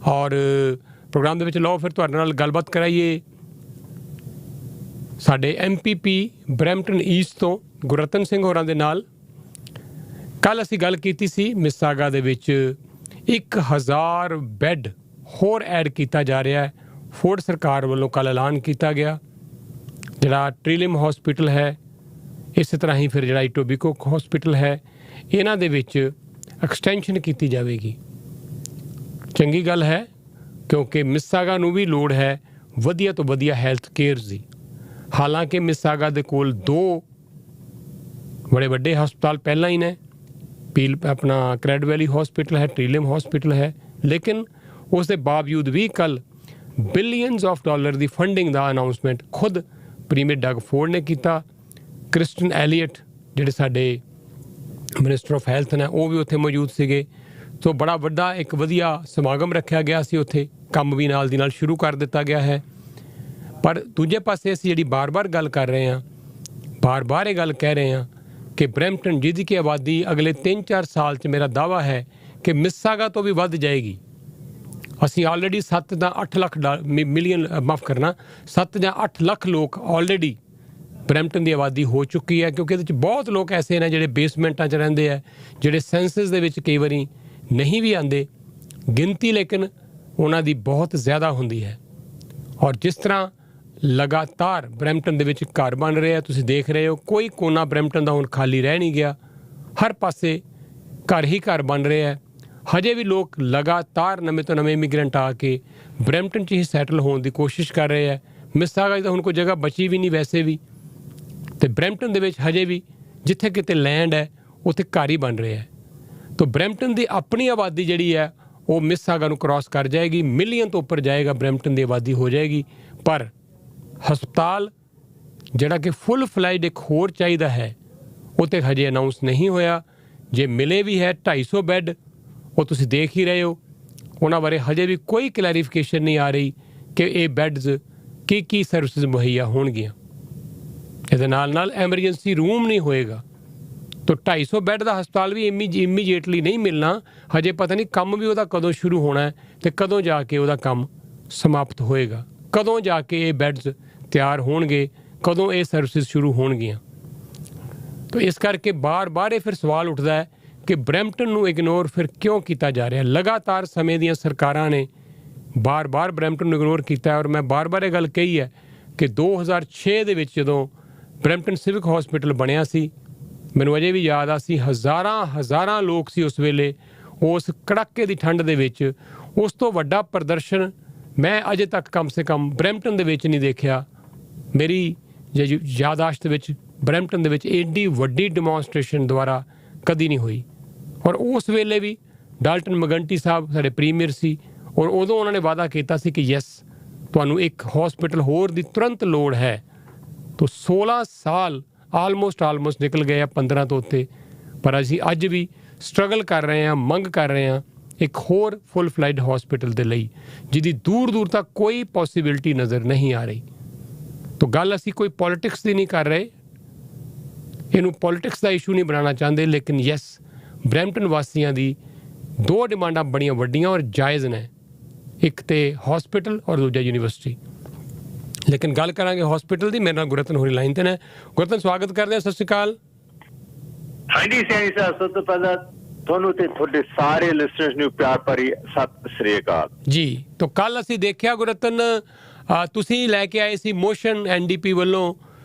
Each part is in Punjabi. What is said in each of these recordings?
और प्रोग्राम ਦੇ ਵਿੱਚ ਲਓ ਫਿਰ ਤੁਹਾਡੇ ਨਾਲ ਗੱਲਬਾਤ ਕਰਾਈਏ ਸਾਡੇ MPP ਬਰੈਂਪਟਨ ਈਸਟ ਤੋਂ ਗੁਰਰਤਨ ਸਿੰਘ ਹੋਰਾਂ ਦੇ ਨਾਲ। ਕੱਲ੍ਹ ਅਸੀਂ ਗੱਲ ਕੀਤੀ ਸੀ ਮਿਸਾਗਾ ਦੇ ਵਿੱਚ 1000 ਬੈੱਡ ਹੋਰ ਐਡ ਕੀਤਾ ਜਾ ਰਿਹਾ ਹੈ। ਫੋਰਡ ਸਰਕਾਰ ਵੱਲੋਂ ਕੱਲ੍ਹ ਐਲਾਨ ਕੀਤਾ ਗਿਆ। ਜਿਹੜਾ ਟ੍ਰਿਲਿਮ ਹੌਸਪੀਟਲ ਹੈ, ਇਸੇ ਤਰ੍ਹਾਂ ਹੀ ਫਿਰ ਜਿਹੜਾ ਇਟੋਬੀਕੋ ਹੌਸਪੀਟਲ ਹੈ, ਇਹਨਾਂ ਦੇ ਵਿੱਚ ਐਕਸਟੈਂਸ਼ਨ ਕੀਤੀ ਜਾਵੇਗੀ। ਚੰਗੀ ਗੱਲ ਹੈ ਕਿਉਂਕਿ ਮਿਸਾਗਾ ਨੂੰ ਵੀ ਲੋੜ ਹੈ ਵਧੀਆ ਤੋਂ ਵਧੀਆ ਹੈਲਥ ਕੇਅਰ ਦੀ। ਹਾਲਾਂਕਿ ਮਿਸਾਗਾ ਦੇ ਕੋਲ 2 ਬੜੇ ਵੱਡੇ ਹਸਪਤਾਲ ਪਹਿਲਾਂ ਹੀ ਨੇ, ਆਪਣਾ ਕਰੈਡ ਵੈਲੀ ਹੌਸਪੀਟਲ ਹੈ, ਟ੍ਰਿਲਿਮ ਹੌਸਪੀਟਲ ਹੈ, ਲੇਕਿਨ ਉਸ ਦੇ ਬਾਵਜੂਦ ਵੀ ਕੱਲ੍ਹ billions of dollar the funding the announcement ਖੁਦ ਪ੍ਰੀਮੀਅਰ ਡਗ ਫੋਰਡ ਨੇ ਕੀਤਾ। ਕ੍ਰਿਸਟਨ ਐਲੀਅਟ ਜਿਹੜੇ ਸਾਡੇ ਮਿਨਿਸਟਰ ਆਫ ਹੈਲਥ ਨੇ, ਉਹ ਵੀ ਉੱਥੇ ਮੌਜੂਦ ਸੀਗੇ। ਸੋ ਬੜਾ ਵੱਡਾ ਇੱਕ ਵਧੀਆ ਸਮਾਗਮ ਰੱਖਿਆ ਗਿਆ ਸੀ ਉੱਥੇ। ਕੰਮ ਵੀ ਨਾਲ ਦੀ ਨਾਲ ਸ਼ੁਰੂ ਕਰ ਦਿੱਤਾ ਗਿਆ ਹੈ। ਪਰ ਦੂਜੇ ਪਾਸੇ ਅਸੀਂ ਜਿਹੜੀ ਬਾਰ-ਬਾਰ ਗੱਲ ਕਰ ਰਹੇ ਹਾਂ, ਬਾਰ-ਬਾਰ ਇਹ ਗੱਲ ਕਹਿ ਰਹੇ ਹਾਂ ਕਿ ਬਰੈਂਪਟਨ ਜਿਹਦੀ ਕਿ ਆਬਾਦੀ ਅਗਲੇ 3-4 ਸਾਲ 'ਚ ਮੇਰਾ ਦਾਅਵਾ ਹੈ ਕਿ ਮਿਸਾਗਾ ਤੋਂ ਵੀ ਵੱਧ ਜਾਏਗੀ। ਅਸੀਂ ਆਲਰੇਡੀ 7 ਜਾਂ 8 ਲੱਖ ਮਿਲੀਅਨ 7 ਜਾਂ 8 ਲੱਖ ਲੋਕ ਆਲਰੇਡੀ ਬਰੈਂਪਟਨ ਦੀ ਆਬਾਦੀ ਹੋ ਚੁੱਕੀ ਹੈ, ਕਿਉਂਕਿ ਇਹਦੇ 'ਚ ਬਹੁਤ ਲੋਕ ਐਸੇ ਨੇ ਜਿਹੜੇ ਬੇਸਮੈਂਟਾਂ 'ਚ ਰਹਿੰਦੇ ਹੈ, ਜਿਹੜੇ ਸੈਂਸਸ ਦੇ ਵਿੱਚ ਕਈ ਵਾਰੀ ਨਹੀਂ ਵੀ ਆਉਂਦੇ ਗਿਣਤੀ, ਲੇਕਿਨ ਉਹਨਾਂ ਦੀ ਬਹੁਤ ਜ਼ਿਆਦਾ ਹੁੰਦੀ ਹੈ। ਔਰ ਜਿਸ ਤਰ੍ਹਾਂ ਲਗਾਤਾਰ ਬਰੈਂਪਟਨ ਦੇ ਵਿੱਚ ਘਰ ਬਣ ਰਹੇ ਆ, ਤੁਸੀਂ ਦੇਖ ਰਹੇ ਹੋ, ਕੋਈ ਕੋਨਾ ਬਰੈਂਪਟਨ ਦਾ ਹੁਣ ਖਾਲੀ ਰਹਿ ਨਹੀਂ ਗਿਆ। ਹਰ ਪਾਸੇ ਘਰ ਹੀ ਘਰ ਬਣ ਰਿਹਾ ਹੈ। ਹਜੇ ਵੀ ਲੋਕ ਲਗਾਤਾਰ ਨਵੇਂ ਤੋਂ ਨਵੇਂ ਇਮੀਗਰੈਂਟ ਆ ਕੇ ਬਰੈਂਪਟਨ 'ਚ ਹੀ ਸੈਟਲ ਹੋਣ ਦੀ ਕੋਸ਼ਿਸ਼ ਕਰ ਰਹੇ ਹੈ। ਮਿਸਾਗਾ 'ਚ ਤਾਂ ਹੁਣ ਕੋਈ ਜਗ੍ਹਾ ਬਚੀ ਵੀ ਨਹੀਂ ਵੈਸੇ ਵੀ, ਅਤੇ ਬਰੈਂਪਟਨ ਦੇ ਵਿੱਚ ਹਜੇ ਵੀ ਜਿੱਥੇ ਕਿਤੇ ਲੈਂਡ ਹੈ ਉੱਥੇ ਘਰ ਹੀ ਬਣ ਰਿਹਾ ਹੈ। ਤਾਂ ਬਰੈਂਪਟਨ ਦੀ ਆਪਣੀ ਆਬਾਦੀ ਜਿਹੜੀ ਹੈ ਉਹ ਮਿਸਾਗਾ ਨੂੰ ਕ੍ਰਾਸ ਕਰ ਜਾਏਗੀ, ਮਿਲੀਅਨ ਤੋਂ ਉੱਪਰ ਜਾਏਗਾ ਬਰੈਂਪਟਨ ਦੀ ਆਬਾਦੀ ਹੋ ਜਾਏਗੀ। ਪਰ ਹਸਪਤਾਲ ਜਿਹੜਾ ਕਿ ਫੁੱਲ ਫਲਾਈਡ ਇੱਕ ਹੋਰ ਚਾਹੀਦਾ ਹੈ, ਉਹ ਤਾਂ ਹਜੇ ਅਨਾਊਂਸ ਨਹੀਂ ਹੋਇਆ। ਜੇ ਮਿਲੇ ਵੀ ਹੈ 250 ਬੈੱਡ, ਉਹ ਤੁਸੀਂ ਦੇਖ ਹੀ ਰਹੇ ਹੋ, ਉਹਨਾਂ ਬਾਰੇ ਹਜੇ ਵੀ ਕੋਈ ਕਲੈਰੀਫਿਕੇਸ਼ਨ ਨਹੀਂ ਆ ਰਹੀ ਕਿ ਇਹ ਬੈੱਡਸ ਕੀ ਸਰਵਿਸਿਜ਼ ਮੁਹੱਈਆ ਹੋਣਗੀਆਂ। ਇਹਦੇ ਨਾਲ ਐਮਰਜੈਂਸੀ ਰੂਮ ਨਹੀਂ ਹੋਏਗਾ। ਤਾਂ 250 ਬੈੱਡ ਦਾ ਹਸਪਤਾਲ ਵੀ ਇਮੀਡੀਏਟਲੀ ਨਹੀਂ ਮਿਲਣਾ। ਹਜੇ ਪਤਾ ਨਹੀਂ ਕੰਮ ਵੀ ਉਹਦਾ ਕਦੋਂ ਸ਼ੁਰੂ ਹੋਣਾ ਹੈ ਅਤੇ ਕਦੋਂ ਜਾ ਕੇ ਉਹਦਾ ਕੰਮ ਸਮਾਪਤ ਹੋਏਗਾ, ਕਦੋਂ ਜਾ ਕੇ ਇਹ ਬੈੱਡਸ ਤਿਆਰ ਹੋਣਗੇ, ਕਦੋਂ ਇਹ ਸਰਵਿਸਿਜ਼ ਸ਼ੁਰੂ ਹੋਣਗੀਆਂ। ਤਾਂ ਇਸ ਕਰਕੇ ਬਾਰ-ਬਾਰ ਇਹ ਫਿਰ ਸਵਾਲ ਉੱਠਦਾ ਹੈ ਕਿ ਬਰੈਂਪਟਨ ਨੂੰ ਇਗਨੋਰ ਫਿਰ ਕਿਉਂ ਕੀਤਾ ਜਾ ਰਿਹਾ। ਲਗਾਤਾਰ ਸਮੇਂ ਦੀਆਂ ਸਰਕਾਰਾਂ ਨੇ ਬਾਰ-ਬਾਰ ਬਰੈਂਪਟਨ ਨੂੰ ਇਗਨੋਰ ਕੀਤਾ। ਔਰ ਮੈਂ ਬਾਰ-ਬਾਰ ਇਹ ਗੱਲ ਕਹੀ ਹੈ ਕਿ 2006 ਦੇ ਵਿੱਚ ਜਦੋਂ ਬਰੈਂਪਟਨ ਸਿਵਿਕ ਹੌਸਪੀਟਲ ਬਣਿਆ ਸੀ, ਮੈਨੂੰ ਅਜੇ ਵੀ ਯਾਦ ਆ, ਸੀ ਹਜ਼ਾਰਾਂ ਲੋਕ ਸੀ ਉਸ ਵੇਲੇ, ਉਸ ਕੜਾਕੇ ਦੀ ਠੰਡ ਦੇ ਵਿੱਚ। ਉਸ ਤੋਂ ਵੱਡਾ ਪ੍ਰਦਰਸ਼ਨ ਮੈਂ ਅਜੇ ਤੱਕ ਕਮ ਸੇ ਕਮ ਬਰੈਂਪਟਨ ਦੇ ਵਿੱਚ ਨਹੀਂ ਦੇਖਿਆ। ਮੇਰੀ ਯਾਦਾਸ਼ਤ ਵਿੱਚ ਬਰੈਂਪਟਨ ਦੇ ਵਿੱਚ ਏਡੀ ਵੱਡੀ ਡਿਮੋਨਸਟ੍ਰੇਸ਼ਨ ਦੁਆਰਾ ਕਦੀ ਨਹੀਂ ਹੋਈ। ਔਰ ਉਸ ਵੇਲੇ ਵੀ ਡਾਲਟਨ ਮਗੰਟੀ ਸਾਹਿਬ ਸਾਡੇ ਪ੍ਰੀਮੀਅਰ ਸੀ, ਔਰ ਉਦੋਂ ਉਹਨਾਂ ਨੇ ਵਾਅਦਾ ਕੀਤਾ ਸੀ ਕਿ ਯੈਸ, ਤੁਹਾਨੂੰ ਇੱਕ ਹੌਸਪੀਟਲ ਹੋਰ ਦੀ ਤੁਰੰਤ ਲੋੜ ਹੈ। ਤਾਂ 16 ਸਾਲ ਆਲਮੋਸਟ ਨਿਕਲ ਗਏ ਆ, 15 ਤੋਂ ਉੱਤੇ। ਪਰ ਅਸੀਂ ਅੱਜ ਵੀ ਸਟਰਗਲ ਕਰ ਰਹੇ ਹਾਂ, ਮੰਗ ਕਰ ਰਹੇ ਹਾਂ ਇੱਕ ਹੋਰ ਫੁੱਲ ਫਲਾਈਡ ਹੌਸਪੀਟਲ ਦੇ ਲਈ, ਜਿਹਦੀ ਦੂਰ ਤੱਕ ਕੋਈ ਪੋਸੀਬਿਲਿਟੀ ਨਜ਼ਰ ਨਹੀਂ ਆ ਰਹੀ। ਤਾਂ ਗੱਲ ਅਸੀਂ ਕੋਈ ਪੋਲੀਟਿਕਸ ਦੀ ਨਹੀਂ ਕਰ ਰਹੇ, ਇਹਨੂੰ ਪੋਲੀਟਿਕਸ ਦਾ ਇਸ਼ੂ ਨਹੀਂ ਬਣਾਉਣਾ ਚਾਹੁੰਦੇ, ਲੇਕਿਨ ਯੈਸ, ਬਰੈਂਪਟਨ ਵਾਸੀਆਂ ਦੀ 2 ਡਿਮਾਂਡਾਂ ਬੜੀਆਂ ਵੱਡੀਆਂ ਔਰ ਜਾਇਜ਼ ਨੇ, ਇੱਕ ਤੇ ਹੌਸਪੀਟਲ ਔਰ ਦੂਜਾ ਯੂਨੀਵਰਸਿਟੀ। ਲੇਕਿਨ ਗੱਲ ਕਰਾਂਗੇ ਹੌਸਪੀਟਲ ਦੀ। ਮੇਰੇ ਨਾਲ ਗੁਰਰਤਨ ਹੋਰੀ ਲਾਈਨ 'ਤੇ ਨੇ। ਗੁਰਰਤਨ, ਸਵਾਗਤ ਕਰਦੇ ਹਾਂ, ਸਤਿ ਸ਼੍ਰੀ ਅਕਾਲ। ਹਾਂਜੀ ਸੈਣੀ ਸਾਹਿਬ, ਸਭ ਤੋਂ ਪਹਿਲਾਂ ਤੁਹਾਨੂੰ ਤੇ ਤੁਹਾਡੇ ਸਾਰੇ ਲਿਸਨਰਸ ਨੂੰ ਪਿਆਰ ਭਰੀ ਸਤਿ ਸ਼੍ਰੀ ਅਕਾਲ ਜੀ। ਤਾਂ ਕੱਲ੍ਹ ਅਸੀਂ ਦੇਖਿਆ ਗੁਰਰਤਨ, ਤੁਸੀਂ ਲੈ ਕੇ ਆਏ ਸੀ ਮੋਸ਼ਨ NDP ਵੱਲੋਂ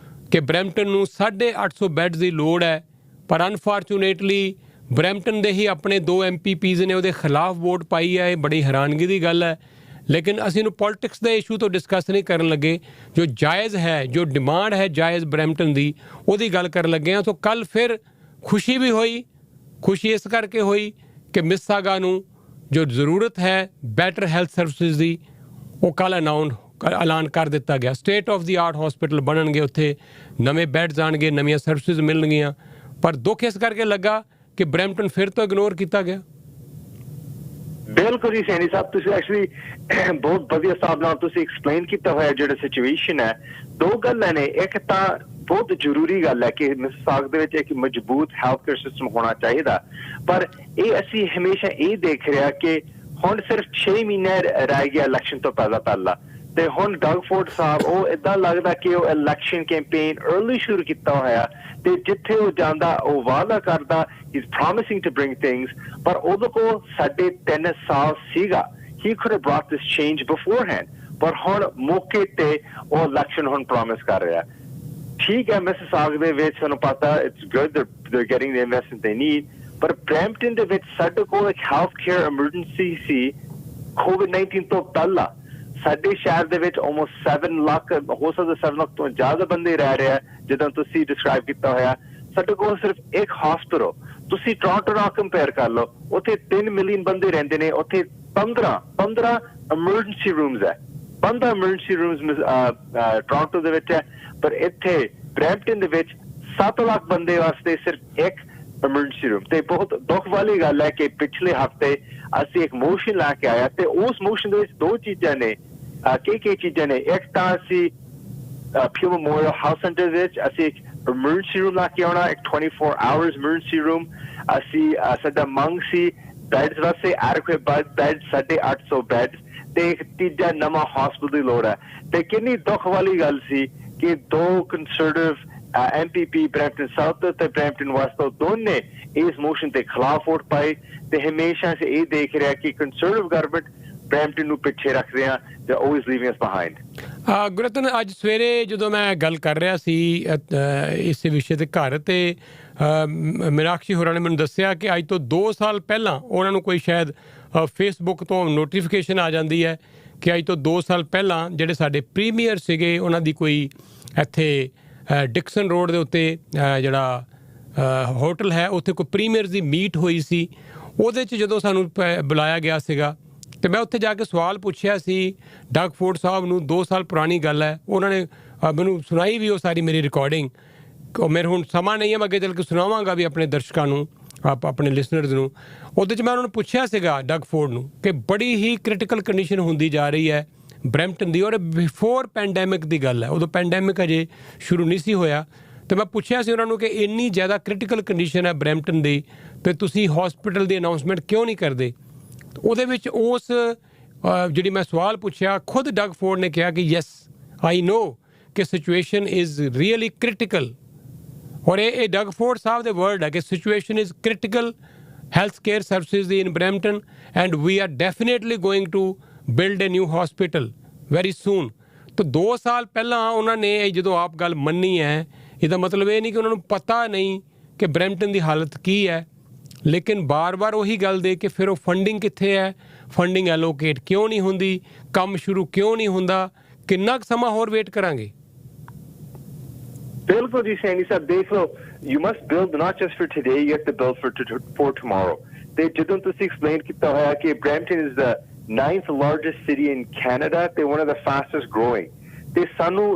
ਕਿ ਬਰੈਂਪਟਨ ਨੂੰ 850 ਬੈੱਡ ਦੀ ਲੋੜ ਹੈ। ਪਰ ਅਨਫਾਰਚੂਨੇਟਲੀ ਬਰੈਂਪਟਨ ਦੇ ਹੀ ਆਪਣੇ 2 MPPs ਨੇ ਉਹਦੇ ਖਿਲਾਫ ਵੋਟ ਪਾਈ ਹੈ। ਇਹ ਬੜੀ ਹੈਰਾਨਗੀ ਦੀ ਗੱਲ ਹੈ। ਲੇਕਿਨ ਅਸੀਂ ਇਹਨੂੰ ਪੋਲੀਟਿਕਸ ਦੇ ਇਸ਼ੂ ਤੋਂ ਡਿਸਕਸ ਨਹੀਂ ਕਰਨ ਲੱਗੇ, ਜੋ ਜਾਇਜ਼ ਹੈ, ਜੋ ਡਿਮਾਂਡ ਹੈ ਜਾਇਜ਼ ਬਰੈਂਪਟਨ ਦੀ, ਉਹਦੀ ਗੱਲ ਕਰਨ ਲੱਗੇ ਹਾਂ। ਤਾਂ ਕੱਲ੍ਹ ਫਿਰ ਖੁਸ਼ੀ ਵੀ ਹੋਈ। ਖੁਸ਼ੀ ਇਸ ਕਰਕੇ ਹੋਈ ਕਿ ਮਿਸਾਗਾ ਨੂੰ ਜੋ ਜ਼ਰੂਰਤ ਹੈ ਬੈਟਰ ਹੈਲਥ ਸਰਵਿਸਿਜ਼ ਦੀ, ਉਹ ਕੱਲ੍ਹ ਐਲਾਨ ਕਰ ਦਿੱਤਾ ਗਿਆ। State of the art hospital ਬਣਨਗੇ, ਉੱਥੇ ਨਵੇਂ ਬੈੱਡਸ ਆਉਣਗੇ, ਨਵੀਆਂ ਸਰਵਿਸਿਜ਼ ਮਿਲਣਗੀਆਂ। ਪਰ ਦੁੱਖ ਇਸ ਕਰਕੇ ਲੱਗਾ ਕਿ ਬਰੈਂਪਟਨ ਫਿਰ ਤੋਂ ਇਗਨੋਰ ਕੀਤਾ ਗਿਆ। ਬਿਲਕੁਲ ਜੀ ਸੈਣੀ ਸਾਹਿਬ, ਤੁਸੀਂ ਐਕਚੁਅਲੀ ਬਹੁਤ ਵਧੀਆ ਹਿਸਾਬ ਨਾਲ ਤੁਸੀਂ ਐਕਸਪਲੇਨ ਕੀਤਾ ਹੋਇਆ ਜਿਹੜਾ ਸਿਚੁਏਸ਼ਨ ਹੈ। 2 ਗੱਲਾਂ ਨੇ। ਇੱਕ ਤਾਂ ਬਹੁਤ ਜ਼ਰੂਰੀ ਗੱਲ ਹੈ ਕਿ ਮਿਸਾਗ ਦੇ ਵਿੱਚ ਇੱਕ ਮਜ਼ਬੂਤ ਹੈਲਥ ਕੇਅਰ ਸਿਸਟਮ ਹੋਣਾ ਚਾਹੀਦਾ, ਪਰ ਇਹ ਅਸੀਂ ਹਮੇਸ਼ਾ ਇਹ ਦੇਖ ਰਿਹਾ ਕਿ ਹੁਣ ਸਿਰਫ 6 ਮਹੀਨੇ ਰਹਿ ਗਿਆ ਇਲੈਕਸ਼ਨ ਤੋਂ ਪਹਿਲਾਂ ਤੇ ਹੁਣ ਡਗ ਫੋਰਡ ਸਾਹਿਬ ਉਹ ਇਦਾਂ ਲੱਗਦਾ ਕਿ ਉਹ ਇਲੈਕਸ਼ਨ ਕੈਂਪੇਨ अर्ਲੀ ਸ਼ੁਰੂ ਕੀਤਾ ਹੋਇਆ ਤੇ ਜਿੱਥੇ ਉਹ ਜਾਂਦਾ ਉਹ ਵਾਅਦਾ ਕਰਦਾ he's promising to bring things ਪਰ ਉਹਦੇ ਕੋਲ ਸਾਡੇ 3 ਸਾਲ ਸੀਗਾ he could have brought this change beforehand ਪਰ ਹੁਣ ਮੌਕੇ ਤੇ ਉਹ ਇਲੈਕਸ਼ਨ ਹੁਣ ਪ੍ਰੋਮਿਸ ਕਰ ਰਿਹਾ ਠੀਕ ਹੈ ਮਿਸਿਸਾਗਾ ਦੇ ਵਿੱਚ ਸਾਨੂੰ ਪਤਾ it's good they're getting the investment they need ਪਰ ਬਰੈਂਪਟਨ ਦੇ ਵਿੱਚ ਸਾਡੇ ਕੋਲ ਇੱਕ ਹੈਲਥ ਕੇਅਰ ਐਮਰਜੈਂਸੀ ਸੀ COVID-19 ਤੋਂ ਪਹਿਲਾਂ ਸਾਡੇ ਸ਼ਹਿਰ ਦੇ ਵਿੱਚ almost 7 ਲੱਖ ਹੋ ਸਕਦਾ 7 ਲੱਖ ਤੋਂ ਜ਼ਿਆਦਾ ਬੰਦੇ ਰਹਿ ਰਹੇ ਆ ਜਿੱਦਾਂ ਤੁਸੀਂ ਡਿਸਕ੍ਰਾਈਬ ਕੀਤਾ ਹੋਇਆ ਸਾਡੇ ਕੋਲ ਸਿਰਫ ਇੱਕ ਹਸਪੀਟਲ ਤੁਸੀਂ ਟੋਰਾਂਟੋ ਨਾਲ ਕੰਪੇਅਰ ਕਰ ਲਓ ਉੱਥੇ 3 ਮਿਲੀਅਨ ਬੰਦੇ ਰਹਿੰਦੇ ਨੇ ਉੱਥੇ 15 ਐਮਰਜੈਂਸੀ ਰੂਮਸ ਹੈ 15 ਐਮਰਜੈਂਸੀ ਰੂਮਸ ਟੋਰਾਂਟੋ ਦੇ ਵਿੱਚ ਹੈ ਪਰ ਇੱਥੇ ਬਰੈਂਪਟਨ ਦੇ ਵਿੱਚ 7 ਲੱਖ ਬੰਦੇ ਵਾਸਤੇ ਸਿਰਫ ਇੱਕ ਐਮਰਜੈਂਸੀ ਰੂਮ ਤੇ ਬਹੁਤ ਦੁੱਖ ਵਾਲੀ ਗੱਲ ਹੈ ਕਿ ਪਿਛਲੇ ਹਫਤੇ ਅਸੀਂ ਇੱਕ ਮੋਸ਼ਨ ਲੈ ਕੇ ਆਇਆ ਤੇ ਉਸ ਮੋਸ਼ਨ ਦੇ ਵਿੱਚ ਦੋ ਚੀਜ਼ਾਂ ਨੇ ਕੀ ਚੀਜ਼ਾਂ ਨੇ ਇੱਕ ਤਾਂ ਅਸੀਂ Peel Memorial Health Center ਵਿੱਚ ਅਸੀਂ ਇੱਕ emergency room ਲੈ ਕੇ ਆਉਣਾ ਇੱਕ 24 hours emergency room ਅਸੀਂ ਸਾਡਾ ਮੰਗ ਸੀ ਬੈਡਸ ਵਾਸਤੇ adequate beds 850 beds ਤੇ ਇੱਕ ਤੀਜਾ ਨਵਾਂ ਹਸਪੀਟਲ ਦੀ ਲੋੜ ਹੈ ਤੇ ਕਿੰਨੀ ਦੁੱਖ ਵਾਲੀ ਗੱਲ ਸੀ ਕਿ ਦੋ ਕੰਸਰਵੇਟਿਵ MPP ਬਰੈਂਪਟਨ ਸਾਊਥ ਤੇ ਬਰੈਂਪਟਨ ਵੈਸਟ ਦੋਨੇ ਇਸ ਮੋਸ਼ਨ ਦੇ ਖਿਲਾਫ ਵੋਟ ਪਾਏ ਤੇ ਹਮੇਸ਼ਾ ਸੇ ਇਹ ਦੇਖ ਰਿਹਾ ਕਿ ਕੰਸਰਵੇਟਿਵ ਗਵਰਨਮੈਂਟ ਬਰੈਂਪਟਨ ਨੂੰ ਪਿੱਛੇ ਰੱਖ ਰਿਹਾ ਤੇ always leaving us behind ਗੁਰਤਨ ਅੱਜ ਸਵੇਰੇ ਜਦੋਂ ਮੈਂ ਗੱਲ ਕਰ ਰਿਹਾ ਸੀ ਇਸ ਵਿਸ਼ੇ ਤੇ ਘਰ ਤੇ ਮੀਨਾਕਸ਼ੀ ਹੋਰਾਂ ਨੇ ਮੈਨੂੰ ਦੱਸਿਆ ਕਿ ਅੱਜ ਤੋਂ 2 ਸਾਲ ਪਹਿਲਾਂ ਉਹਨਾਂ ਨੂੰ ਕੋਈ ਸ਼ਾਇਦ ਫੇਸਬੁੱਕ ਤੋਂ ਨੋਟੀਫਿਕੇਸ਼ਨ ਆ ਜਾਂਦੀ ਹੈ ਕਿ ਅੱਜ ਤੋਂ 2 ਸਾਲ ਪਹਿਲਾਂ ਜਿਹੜੇ ਸਾਡੇ ਪ੍ਰੀਮੀਅਰ ਸੀਗੇ ਉਹਨਾਂ ਦੀ ਕੋਈ ਇੱਥੇ ਡਿਕਸਨ ਰੋਡ ਦੇ ਉੱਤੇ ਜਿਹੜਾ ਹੋਟਲ ਹੈ ਉੱਥੇ ਕੋਈ ਪ੍ਰੀਮੀਅਰ ਦੀ ਮੀਟ ਹੋਈ ਸੀ ਉਹਦੇ 'ਚ ਜਦੋਂ ਸਾਨੂੰ ਬੁਲਾਇਆ ਗਿਆ ਸੀਗਾ ਤੇ ਮੈਂ ਉੱਥੇ ਜਾ ਕੇ ਸਵਾਲ ਪੁੱਛਿਆ ਸੀ ਡਗ ਫੋਰਡ ਸਾਹਿਬ ਨੂੰ 2 ਸਾਲ ਪੁਰਾਣੀ ਗੱਲ ਹੈ ਉਹਨਾਂ ਨੇ ਮੈਨੂੰ ਸੁਣਾਈ ਵੀ ਉਹ ਸਾਰੀ ਮੇਰੀ ਰਿਕਾਰਡਿੰਗ ਮੇਰੇ ਹੁਣ ਸਮਾਂ ਨਹੀਂ ਹੈ ਮੈਂ ਅੱਗੇ ਚੱਲ ਕੇ ਸੁਣਾਵਾਂਗਾ ਵੀ ਆਪਣੇ ਦਰਸ਼ਕਾਂ ਨੂੰ ਆਪਣੇ ਲਿਸਨਰਸ ਨੂੰ ਉਹਦੇ 'ਚ ਮੈਂ ਉਹਨਾਂ ਨੂੰ ਪੁੱਛਿਆ ਸੀਗਾ ਡਗ ਫੋਰਡ ਨੂੰ ਕਿ ਬੜੀ ਹੀ ਕ੍ਰਿਟੀਕਲ ਕੰਡੀਸ਼ਨ ਹੁੰਦੀ ਜਾ ਰਹੀ ਹੈ ਬਰੈਂਪਟਨ ਦੀ ਔਰ ਬਿਫੋਰ ਪੈਂਡੈਮਿਕ ਦੀ ਗੱਲ ਹੈ ਉਦੋਂ ਪੈਂਡੈਮਿਕ ਅਜੇ ਸ਼ੁਰੂ ਨਹੀਂ ਸੀ ਹੋਇਆ ਤੇ ਮੈਂ ਪੁੱਛਿਆ ਸੀ ਉਹਨਾਂ ਨੂੰ ਕਿ ਇੰਨੀ ਜ਼ਿਆਦਾ ਕ੍ਰਿਟੀਕਲ ਕੰਡੀਸ਼ਨ ਹੈ ਬਰੈਂਪਟਨ ਦੀ ਤੇ ਤੁਸੀਂ ਹਸਪੀਟਲ ਦੀ ਅਨਾਉਂਸਮੈਂਟ ਕਿਉਂ ਨਹੀਂ ਕਰਦੇ ਉਹਦੇ ਵਿੱਚ ਉਸ ਜਿਹੜੀ ਮੈਂ ਸਵਾਲ ਪੁੱਛਿਆ ਖੁਦ ਡਗ ਫੋਰਡ ਨੇ ਕਿਹਾ ਕਿ ਯੈਸ ਆਈ ਨੋ ਕਿ ਸਿਚੁਏਸ਼ਨ ਇਜ਼ ਰੀਅਲੀ ਕ੍ਰਿਟੀਕਲ ਔਰ ਇਹ ਡਗ ਫੋਰਡ ਸਾਹਿਬ ਦੇ ਵਰਡ ਹੈ ਕਿ situation is critical health care services in Brampton and we are definitely going to build a new hospital very soon ਤਾਂ 2 ਸਾਲ ਪਹਿਲਾਂ ਉਹਨਾਂ ਨੇ ਜਦੋਂ ਆਪ ਗੱਲ ਮੰਨੀ ਹੈ ਇਹਦਾ ਮਤਲਬ ਇਹ ਨਹੀਂ ਕਿ ਉਹਨਾਂ ਨੂੰ ਪਤਾ ਨਹੀਂ ਕਿ ਬਰੈਂਪਟਨ ਦੀ ਹਾਲਤ ਕੀ ਹੈ ਲੇਕਿਨ ਬਾਰ-ਬਾਰ ਉਹੀ ਗੱਲ ਦੇ ਕਿ ਫਿਰ ਉਹ ਫੰਡਿੰਗ ਕਿੱਥੇ ਹੈ ਫੰਡਿੰਗ ਐਲੋਕੇਟ ਕਿਉਂ ਨਹੀਂ ਹੁੰਦੀ ਕੰਮ ਸ਼ੁਰੂ ਕਿਉਂ ਨਹੀਂ ਹੁੰਦਾ ਕਿੰਨਾ ਕੁ ਸਮਾਂ ਹੋਰ ਵੇਟ ਕਰਾਂਗੇ ਬਿਲਕੁਲ ਜੀ ਸੈਣੀ ਸਾਹਿਬ ਦੇਖ ਲਓ you must build not just for today you have to build for tomorrow ਤੇ ਜਦੋਂ ਤੁਸੀਂ ਐਕਸਪਲੇਨ ਕੀਤਾ ਹੋਇਆ ਕਿ Brampton is the 9th largest city in Canada ਤੇ one of the fastest growing ਤੇ ਸਾਨੂੰ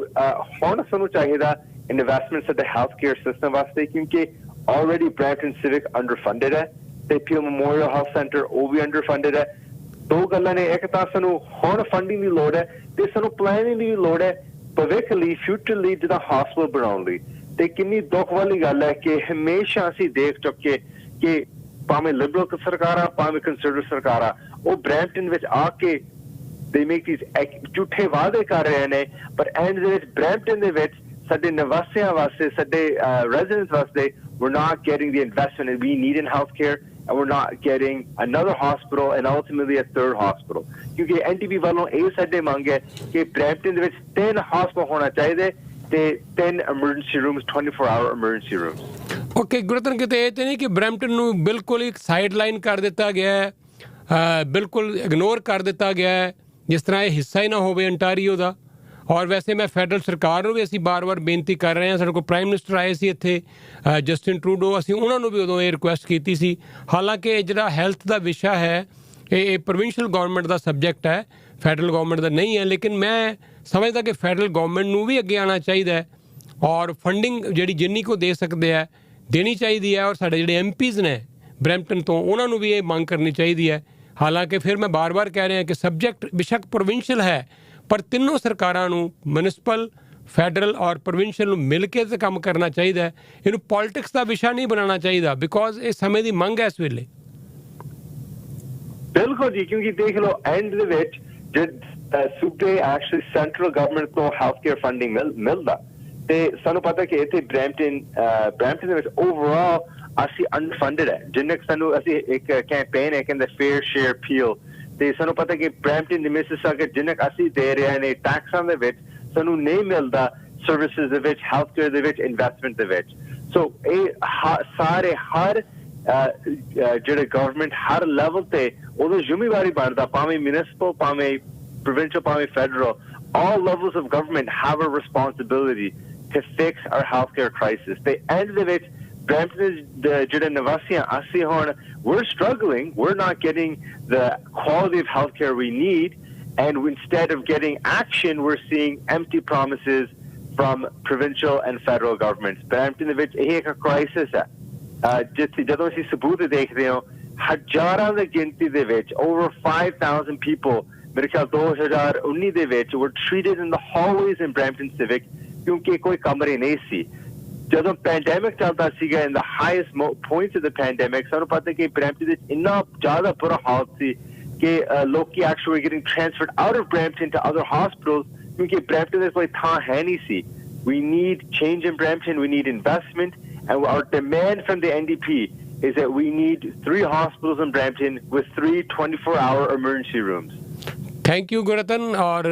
ਹੁਣ ਸਾਨੂੰ ਚਾਹੀਦਾ ਇਨਵੈਸਟਮੈਂਟ ਸਾਡੇ ਹੈਲਥ ਕੇਅਰ ਸਿਸਟਮ ਵਾਸਤੇ ਕਿਉਂਕਿ already Brampton Civic underfunded ਹੈ ਤੇ Peel Memorial Health Center ਉਹ ਵੀ underfunded ਹੈ ਦੋ ਗੱਲਾਂ ਨੇ ਇੱਕ ਤਾਂ ਸਾਨੂੰ ਹੁਣ ਫੰਡਿੰਗ ਦੀ ਲੋੜ ਹੈ ਤੇ ਸਾਨੂੰ ਪਲੈਨਿੰਗ ਦੀ ਲੋੜ ਹੈ ਭਵਿੱਖ ਲਈ ਫਿਊਚਰ ਲਈ ਜਿਹਦਾ ਹਸਪਤਾਲ ਬਣਾਉਣ ਲਈ ਤੇ ਕਿੰਨੀ ਦੁੱਖ ਵਾਲੀ ਗੱਲ ਹੈ ਕਿ ਹਮੇਸ਼ਾ ਅਸੀਂ ਦੇਖ ਚੁੱਕੇ ਕਿ ਭਾਵੇਂ ਲਿਬਰਲ ਸਰਕਾਰਾਂ ਭਾਵੇਂ ਕੰਸਰਵੇਟਿਵ ਸਰਕਾਰਾਂ ਉਹ ਬਰੈਂਪਟਨ ਵਿੱਚ ਆ ਕੇ they make these ਝੂਠੇ ਵਾਅਦੇ ਕਰ ਰਹੇ ਨੇ ਪਰ ਐਂਡ ਦੇ ਵਿੱਚ ਬਰੈਂਪਟਨ ਦੇ ਵਿੱਚ ਸਾਡੇ ਨਿਵਾਸੀਆਂ ਵਾਸਤੇ ਸਾਡੇ residents ਵਾਸਤੇ we're not getting the investment that we need in healthcare and we're not getting another hospital and ultimately a third hospital ਕਿਉਂਕਿ NTP ਵੱਲੋਂ ਇਹ ਸਾਡੇ ਮੰਗ ਹੈ ਕਿ ਬਰੈਂਪਟਨ ਦੇ ਵਿੱਚ 3 hospital ਹੋਣਾ ਚਾਹੀਦੇ ਤੇ 3 emergency rooms 24-hour emergency rooms okay Gurtan ਕਿਤੇ ਇਹ ਤੇ ਨਹੀਂ ਕਿ ਬਰੈਂਪਟਨ ਨੂੰ ਬਿਲਕੁਲ ਇੱਕ ਸਾਈਡ ਲਾਈਨ ਕਰ ਦਿੱਤਾ ਗਿਆ ਹੈ ਬਿਲਕੁਲ ਇਗਨੋਰ ਕਰ ਦਿੱਤਾ ਗਿਆ ਹੈ ਜਿਸ ਤਰ੍ਹਾਂ ਇਹ ਹਿੱਸਾ ਹੀ ਨਾ ਹੋਵੇ ਅੰਟਾਰੀਓ ਦਾ ਔਰ ਵੈਸੇ ਮੈਂ ਫੈਡਰਲ ਸਰਕਾਰ ਨੂੰ ਵੀ ਅਸੀਂ ਬਾਰ-ਬਾਰ ਬੇਨਤੀ ਕਰ ਰਹੇ ਹਾਂ ਸਾਡੇ ਕੋਲ ਪ੍ਰਾਈਮ ਮਿਨਿਸਟਰ ਆਏ ਸੀ ਇੱਥੇ ਜਸਟਿਨ ਟਰੂਡੋ ਅਸੀਂ ਉਹਨਾਂ ਨੂੰ ਵੀ ਉਦੋਂ ਇਹ ਰਿਕੁਐਸਟ ਕੀਤੀ ਸੀ ਹਾਲਾਂਕਿ ਜਿਹੜਾ ਹੈਲਥ ਦਾ ਵਿਸ਼ਾ ਹੈ ਇਹ ਪ੍ਰੋਵਿੰਸ਼ੀਅਲ ਗਵਰਨਮੈਂਟ ਦਾ ਸਬਜੈਕਟ ਹੈ ਫੈਡਰਲ ਗਵਰਨਮੈਂਟ ਦਾ ਨਹੀਂ ਹੈ ਲੇਕਿਨ ਮੈਂ ਸਮਝਦਾ ਕਿ ਫੈਡਰਲ ਗਵਰਨਮੈਂਟ ਨੂੰ ਵੀ ਅੱਗੇ ਆਉਣਾ ਚਾਹੀਦਾ ਹੈ ਔਰ ਫੰਡਿੰਗ ਜਿਹੜੀ ਜਿੰਨੀ ਕੋ ਦੇ ਸਕਦੇ ਹੈ ਦੇਣੀ ਚਾਹੀਦੀ ਹੈ ਔਰ ਸਾਡੇ ਜਿਹੜੇ MPs ਨੇ ਬਰੈਂਪਟਨ ਤੋਂ ਉਹਨਾਂ ਨੂੰ ਵੀ ਇਹ ਮੰਗ ਕਰਨੀ ਚਾਹੀਦੀ ਹੈ ਹਾਲਾਂਕਿ ਫਿਰ ਮੈਂ ਬਾਰ-ਬਾਰ ਕਹਿ ਰਿਹਾ ਕਿ ਸਬਜੈਕਟ ਬੇਸ਼ੱਕ ਪ੍ਰੋਵਿੰਸ਼ੀਅਲ ਹੈ ਪਰ ਤਿੰਨੋਂ ਸਰਕਾਰਾਂ ਨੂੰ ਮਿਊਨਿਸਪਲ ਫੈਡਰਲ ਔਰ ਪ੍ਰੋਵਿੰਸ਼ੀਅਲ ਨੂੰ ਮਿਲ ਕੇ ਤੇ ਕੰਮ ਕਰਨਾ ਚਾਹੀਦਾ ਹੈ ਇਹਨੂੰ ਪੋਲਿਟਿਕਸ ਦਾ ਵਿਸ਼ਾ ਨਹੀਂ ਬਣਾਉਣਾ ਚਾਹੀਦਾ ਬਿਕੋਜ਼ ਇਹ ਸਮੇਂ ਦੀ ਮੰਗ ਹੈ ਇਸ ਵੇਲੇ ਬਿਲਕੁਲ ਜੀ, ਕਿਉਂਕਿ ਦੇਖ ਲਓ ਐਂਡ ਦੇ ਵਿੱਚ ਜਦ ਸੂਬੇ ਐਕਚੁਅਲੀ ਸੈਂਟਰਲ ਗਵਰਨਮੈਂਟ ਤੋਂ ਹੈਲਥ ਕੇਅਰ ਫੰਡਿੰਗ ਮਿਲਦਾ ਤੇ ਸਾਨੂੰ ਪਤਾ ਕਿ ਇੱਥੇ ਬ੍ਰੈਂਪਟਨ ਦੇ ਵਿੱਚ ਓਵਰਆਲ ਅਸੀਂ ਅਨਫੰਡਡ ਹੈ। ਜਿੰਨੇ ਸਾਨੂੰ ਅਸੀਂ ਇੱਕ ਕੈਂਪੇਨ ਹੈ ਕਹਿੰਦੇ ਫੇਅਰ ਸ਼ੇਅਰ ਪੀਲ, ਤੇ ਸਾਨੂੰ ਪਤਾ ਕਿ ਬ੍ਰੈਂਪਟਨ ਦੇ ਮਿਸਿਸਾਗਾ ਜਿੰਨੇ ਅਸੀਂ ਦੇ ਰਹੇ ਨੇ ਟੈਕਸਾਂ ਦੇ ਵਿੱਚ ਸਾਨੂੰ ਨਹੀਂ ਮਿਲਦਾ ਸਰਵਿਸਿਜ਼ ਦੇ ਵਿੱਚ, ਹੈਲਥ ਕੇਅਰ ਦੇ ਵਿੱਚ, ਇਨਵੈਸਟਮੈਂਟ ਦੇ ਵਿੱਚ। ਸੋ ਇਹ ਸਾਰੇ ਹਰ ਜਿਹੜੇ ਗਵਰਨਮੈਂਟ ਹਰ ਲੈਵਲ ਤੇ ਉਹਦੀ ਜ਼ਿੰਮੇਵਾਰੀ ਬਣਦਾ, ਭਾਵੇਂ ਮਿਊਨਿਸਪਲ, ਭਾਵੇਂ provincial, ਭਾਵੇਂ federal, all levels of government have a responsibility to fix our healthcare crisis. The end of it, Brampton, ਜਿਹੜੇ ਨਿਵਾਸੀਆਂ ਅਸੀਂ ਹੁਣ we're struggling, we're not getting the quality of healthcare we need, and instead of getting action, we're seeing empty promises from provincial and federal governments. Brampton ਦੇ ਵਿੱਚ ਇਹ ਇੱਕ crisis ਹੈ। ਜਿੱਥੇ ਜਦੋਂ ਅਸੀਂ ਸਬੂਤ ਦੇਖਦੇ ਹਾਂ ਹਜ਼ਾਰਾਂ ਦੀ ਗਿਣਤੀ ਦੇ ਵਿੱਚ over 5,000 people ਮੇਰੇ ਖਿਆਲ 2019 ਦੇ ਵਿੱਚ were treated in the hallways in Brampton Civic ਕਿਉਂਕਿ ਕੋਈ ਕਮਰੇ ਨਹੀਂ ਸੀ। ਜਦੋਂ ਪੈਂਡੈਮਿਕ ਚੱਲਦਾ ਸੀਗਾ in the highest points of the pandemic ਸਾਨੂੰ ਪਤਾ ਕਿ Brampton ਵਿੱਚ ਇੰਨਾ ਜ਼ਿਆਦਾ ਬੁਰਾ ਹਾਲ ਸੀ ਕਿ ਲੋਕੀ actually getting transferred out of Brampton to other hospitals ਕਿਉਂਕਿ Brampton ਵਿੱਚ ਕੋਈ ਥਾਂ ਹੈ ਨਹੀਂ ਸੀ। We need change in Brampton, we need investment, and our demand from the NDP is that we need 3 hospitals in Brampton with 3 24-hour emergency rooms. Thank you Gurtan. ਔਰ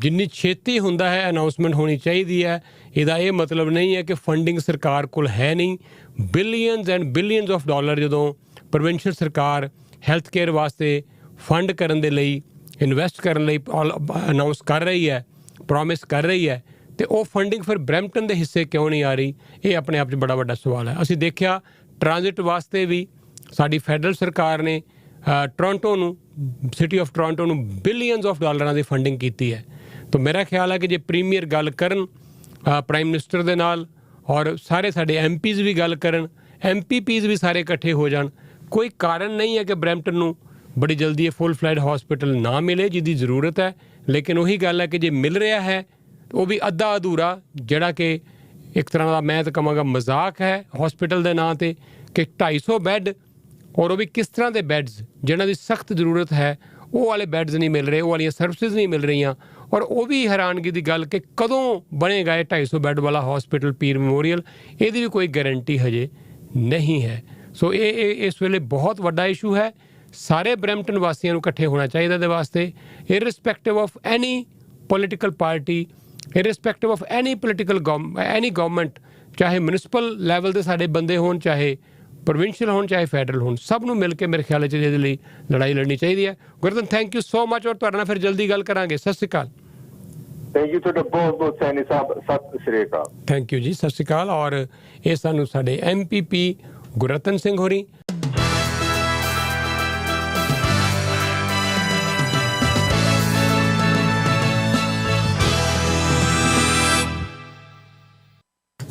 ਜਿੰਨੀ ਛੇਤੀ ਹੁੰਦਾ ਹੈ ਅਨਾਉਂਸਮੈਂਟ ਹੋਣੀ ਚਾਹੀਦੀ ਹੈ। ਇਹਦਾ ਇਹ ਮਤਲਬ ਨਹੀਂ ਹੈ ਕਿ ਫੰਡਿੰਗ ਸਰਕਾਰ ਕੋਲ ਹੈ ਨਹੀਂ। Billions and billions of dollar ਜਦੋਂ ਪ੍ਰੋਵਿੰਸ਼ੀਅਲ ਸਰਕਾਰ ਹੈਲਥ ਕੇਅਰ ਵਾਸਤੇ ਫੰਡ ਕਰਨ ਦੇ ਲਈ, ਇਨਵੈਸਟ ਕਰਨ ਲਈ ਅਨਾਉਂਸ ਕਰ ਰਹੀ ਹੈ, ਪ੍ਰੋਮਿਸ ਕਰ ਰਹੀ ਹੈ, ਅਤੇ ਉਹ ਫੰਡਿੰਗ ਫਿਰ ਬਰੈਂਪਟਨ ਦੇ ਹਿੱਸੇ ਕਿਉਂ ਨਹੀਂ ਆ ਰਹੀ? ਇਹ ਆਪਣੇ ਆਪ 'ਚ ਬੜਾ ਵੱਡਾ ਸਵਾਲ ਹੈ। ਅਸੀਂ ਦੇਖਿਆ ਟਰਾਂਜ਼ਿਟ ਵਾਸਤੇ ਵੀ ਸਾਡੀ ਫੈਡਰਲ ਸਰਕਾਰ ਨੇ ਟੋਰਾਂਟੋ ਨੂੰ, ਸਿਟੀ ਆਫ ਟੋਰਾਂਟੋ ਨੂੰ ਬਿਲੀਅਨਸ ਆਫ ਡਾਲਰਾਂ ਦੀ ਫੰਡਿੰਗ ਕੀਤੀ ਹੈ। ਤਾਂ ਮੇਰਾ ਖਿਆਲ ਹੈ ਕਿ ਜੇ ਪ੍ਰੀਮੀਅਰ ਗੱਲ ਕਰਨ ਪ੍ਰਾਈਮ ਮਿਨਿਸਟਰ ਦੇ ਨਾਲ ਔਰ ਸਾਰੇ ਸਾਡੇ MPs ਵੀ ਗੱਲ ਕਰਨ, MPPs ਵੀ ਸਾਰੇ ਇਕੱਠੇ ਹੋ ਜਾਣ, ਕੋਈ ਕਾਰਨ ਨਹੀਂ ਹੈ ਕਿ ਬਰੈਂਪਟਨ ਨੂੰ ਬੜੀ ਜਲਦੀ ਇਹ ਫੁੱਲ ਫਲੈਡ ਹੌਸਪੀਟਲ ਨਾ ਮਿਲੇ ਜਿਹਦੀ ਜ਼ਰੂਰਤ ਹੈ। ਲੇਕਿਨ ਉਹੀ ਗੱਲ ਹੈ ਕਿ ਜੇ ਮਿਲ ਰਿਹਾ ਹੈ ਉਹ ਵੀ ਅੱਧਾ ਅਧੂਰਾ, ਜਿਹੜਾ ਕਿ ਇੱਕ ਤਰ੍ਹਾਂ ਦਾ ਮੈਂ ਤਾਂ ਕਹਾਂਗਾ ਮਜ਼ਾਕ ਹੈ ਹੌਸਪੀਟਲ ਦੇ ਨਾਂ 'ਤੇ, ਕਿ 250 ਬੈੱਡ ਔਰ ਉਹ ਵੀ ਕਿਸ ਤਰ੍ਹਾਂ ਦੇ ਬੈੱਡਸ ਜਿਹਨਾਂ ਦੀ ਸਖਤ ਜ਼ਰੂਰਤ ਹੈ ਉਹ ਵਾਲੇ ਬੈੱਡਸ ਨਹੀਂ ਮਿਲ ਰਹੇ, ਉਹ ਵਾਲੀਆਂ ਸਰਵਿਸਿਜ਼ ਨਹੀਂ ਮਿਲ ਰਹੀਆਂ। ਔਰ ਉਹ ਵੀ ਹੈਰਾਨਗੀ ਦੀ ਗੱਲ ਕਿ ਕਦੋਂ ਬਣੇਗਾ ਇਹ 250 ਬੈੱਡ ਵਾਲਾ ਹੌਸਪੀਟਲ ਪੀਰ ਮੈਮੋਰੀਅਲ, ਇਹਦੀ ਵੀ ਕੋਈ ਗਾਰੰਟੀ ਹਜੇ ਨਹੀਂ ਹੈ। ਸੋ ਇਹ ਇਸ ਵੇਲੇ ਬਹੁਤ ਵੱਡਾ ਇਸ਼ੂ ਹੈ। ਸਾਰੇ ਬਰੈਂਪਟਨ ਵਾਸੀਆਂ ਨੂੰ ਇਕੱਠੇ ਹੋਣਾ ਚਾਹੀਦਾ ਇਹਦੇ ਵਾਸਤੇ, irrespective of any political party, irrespective of any government, ਚਾਹੇ ਮਿਊਨਿਸਪਲ ਲੈਵਲ ਦੇ ਸਾਡੇ ਬੰਦੇ ਹੋਣ, ਚਾਹੇ ਪ੍ਰੋਵਿੰਸ਼ੀਅਲ ਹੋਣ, ਚਾਹੇ ਫੈਡਰਲ ਹੋਣ, ਸਭ ਨੂੰ ਮਿਲ ਕੇ ਮੇਰੇ ਖਿਆਲ 'ਚ ਇਹਦੇ ਲਈ ਲੜਾਈ ਲੜਨੀ ਚਾਹੀਦੀ ਹੈ। ਗੁਰਤਨ ਥੈਂਕ ਯੂ ਸੋ ਮਚ, ਔਰ ਤੁਹਾਡੇ ਨਾਲ ਫਿਰ ਜਲਦੀ ਗੱਲ ਕਰਾਂਗੇ। ਸਤਿ ਸ਼੍ਰੀ ਅਕਾਲ। ਥੈਂਕ ਯੂ ਤੁਹਾਡਾ ਬਹੁਤ ਬਹੁਤ ਸੈਣੀ ਸਾਹਿਬ, ਸਤਿ ਸ਼੍ਰੀ ਅਕਾਲ। ਥੈਂਕ ਯੂ ਜੀ, ਸਤਿ ਸ਼੍ਰੀ ਅਕਾਲ। ਔਰ ਇਹ ਸਾਨੂੰ ਸਾਡੇ MPP ਗੁਰਰਤਨ ਸਿੰਘ ਹੋਰੀ